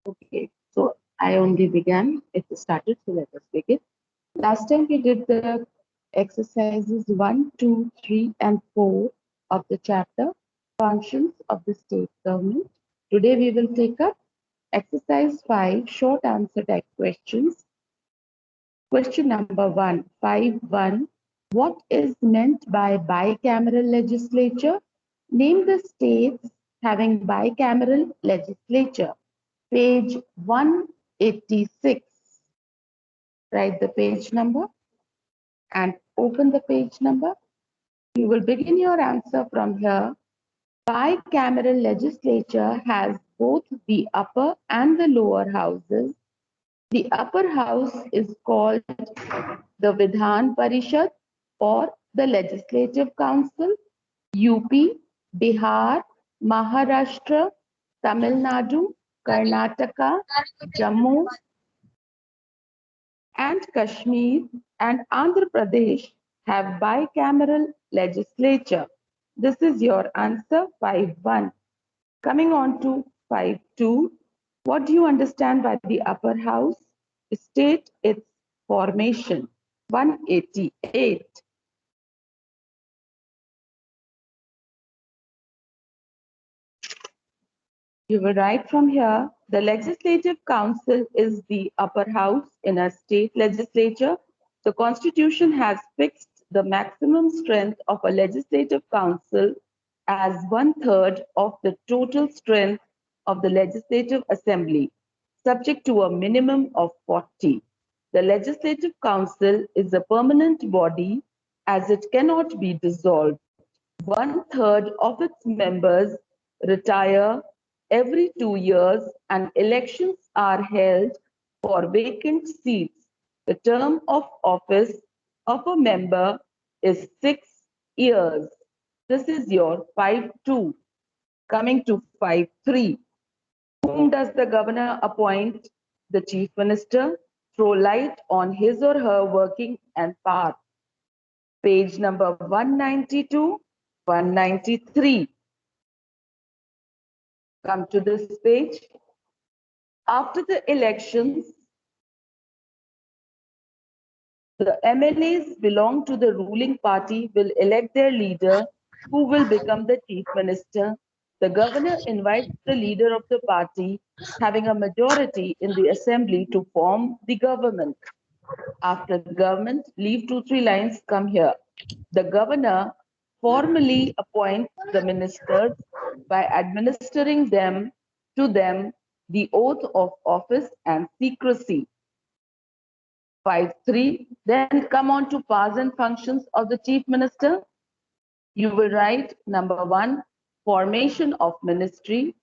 Okay, so I only began. It started, so let us begin. Last time we did the exercises 1, 2, 3, and 4 of the chapter Functions of the State Government. Today we will take up exercise 5 short answer type questions. Question number 1, 5.1. What is meant by bicameral legislature? Name the states having bicameral legislature. Page 186. Write the page number and open the page number. You will begin your answer from here. Bicameral legislature has both the upper and the lower houses. The upper house is called the Vidhan Parishad or the Legislative Council. UP, Bihar, Maharashtra, Tamil Nadu, Karnataka, Jammu and Kashmir and Andhra Pradesh have bicameral legislature. This is your answer 5.1. Coming on to 5.2. What do you understand by the upper house? State its formation. 188. You will write from here, the Legislative Council is the upper house in a state legislature. The Constitution has fixed the maximum strength of a legislative council as 1/3 of the total strength of the Legislative Assembly, subject to a minimum of 40. The Legislative Council is a permanent body as it cannot be dissolved. 1/3 of its members retire every 2 years and elections are held for vacant seats. The term of office of a member is 6 years. This is your 5.2. Coming to 5.3. Whom does the governor appoint? The chief minister. Throw light on his or her working and path. Page number 192, 193. Come to this page. After the elections, the MLAs belong to the ruling party will elect their leader who will become the chief minister. The governor invites the leader of the party having a majority in the assembly to form the government. After the government, leave 2, 3 lines come here. The governor formally appoints the ministers by administering to them the oath of office and secrecy. 5.3. Then come on to powers and functions of the chief minister. You will write number 1, formation of ministry.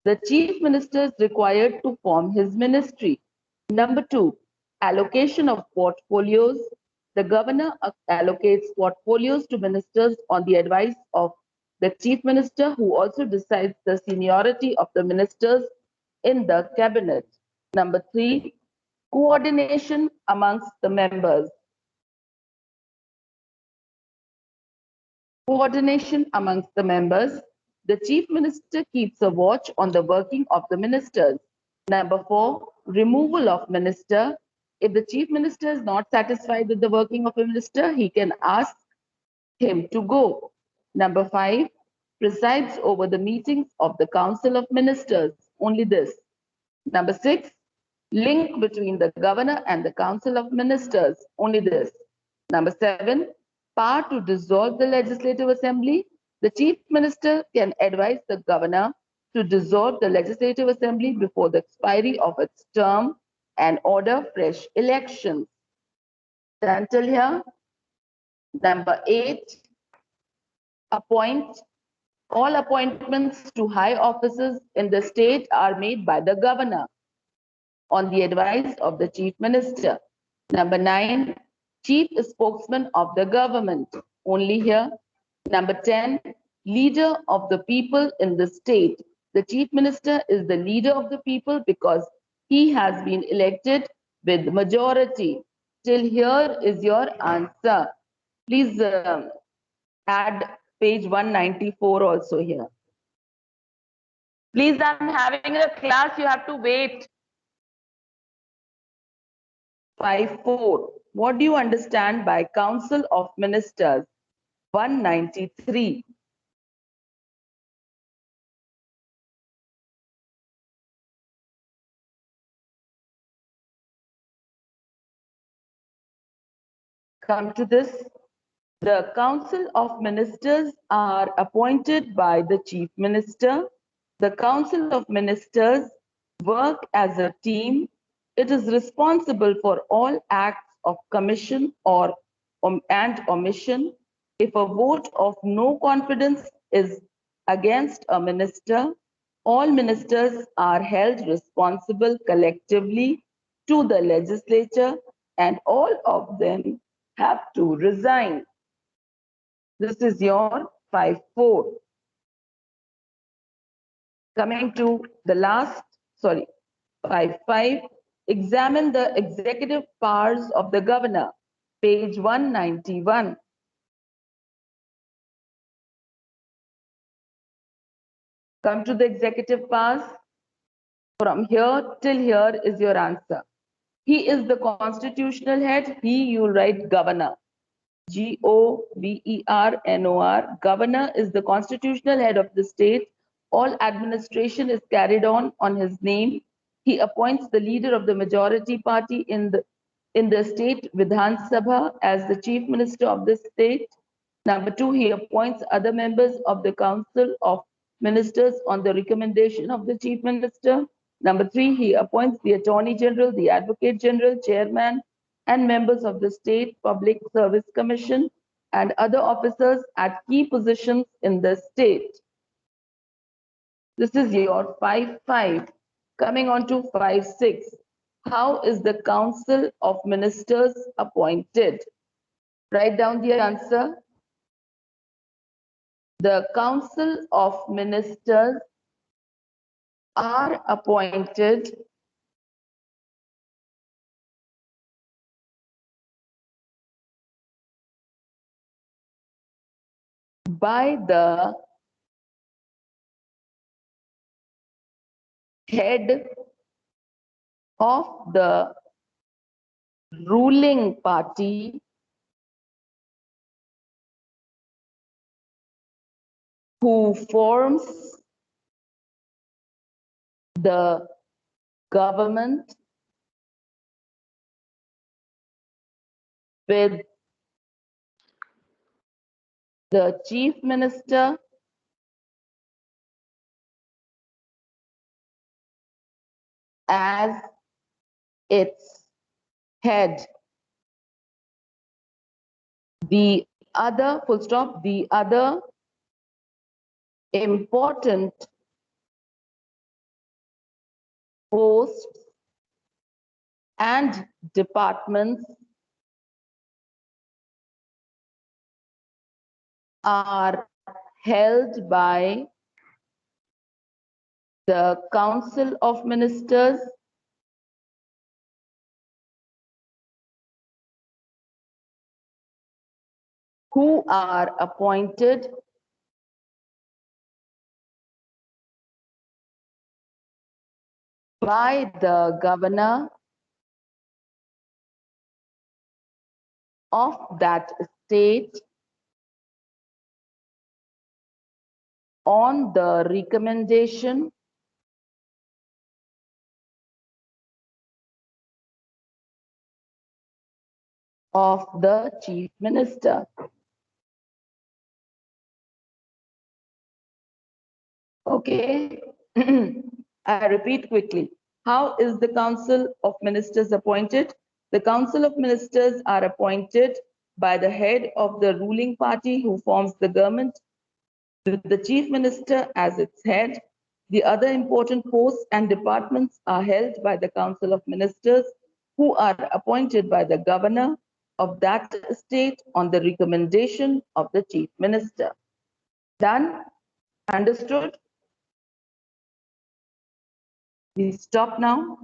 The chief minister is required to form his ministry. Number 2, allocation of portfolios. The governor allocates portfolios to ministers on the advice of the chief minister, who also decides the seniority of the ministers in the cabinet. Number 3, coordination amongst the members. Coordination amongst the members. The chief minister keeps a watch on the working of the ministers. Number 4, removal of minister. If the chief minister is not satisfied with the working of a minister, he can ask him to go. Number 5, presides over the meetings of the council of ministers. Only this. Number 6, link between the governor and the council of ministers. Only this. Number 7, power to dissolve the legislative assembly. The chief minister can advise the governor to dissolve the legislative assembly before the expiry of its term and order fresh elections. Until here. Number 8, appoint. All appointments to high offices in the state are made by the governor on the advice of the chief minister. Number 9, chief spokesman of the government. Only here. Number 10, leader of the people in the state. The chief minister is the leader of the people because he has been elected with majority. Till here is your answer. Please add page 194 also here. Please, I'm having a class. You have to wait. 5.4. What do you understand by Council of Ministers? 193. Come to this. The Council of Ministers are appointed by the Chief Minister. The Council of Ministers work as a team. It is responsible for all acts of commission or and omission. If a vote of no confidence is against a minister, all ministers are held responsible collectively to the legislature, and all of them have to resign. This is your 5.4. Coming to the last, 5.5. Examine the executive powers of the governor. Page 191. Come to the executive powers. From here till here is your answer. He is the constitutional head. You'll write governor. Governor. Governor is the constitutional head of the state. All administration is carried on his name. He appoints the leader of the majority party in the state Vidhan Sabha as the chief minister of the state. Number 2, he appoints other members of the council of ministers on the recommendation of the chief minister. Number 3, he appoints the attorney general, the advocate general, chairman, and members of the State Public Service Commission and other officers at key positions in the state. This is your 5.5. Coming on to 5.6. How is the Council of Ministers appointed? Write down the answer. The Council of Ministers are appointed by the head of the ruling party who forms the government with the chief minister as its head. The other, full stop, the other important posts and departments are held by the Council of Ministers who are appointed by the governor of that state on the recommendation of the chief minister. Okay, I repeat quickly. How is the Council of Ministers appointed? The Council of Ministers are appointed by the head of the ruling party who forms the government with the chief minister as its head. The other important posts and departments are held by the Council of Ministers who are appointed by the governor of that state on the recommendation of the chief minister. Done? Understood? We stop now.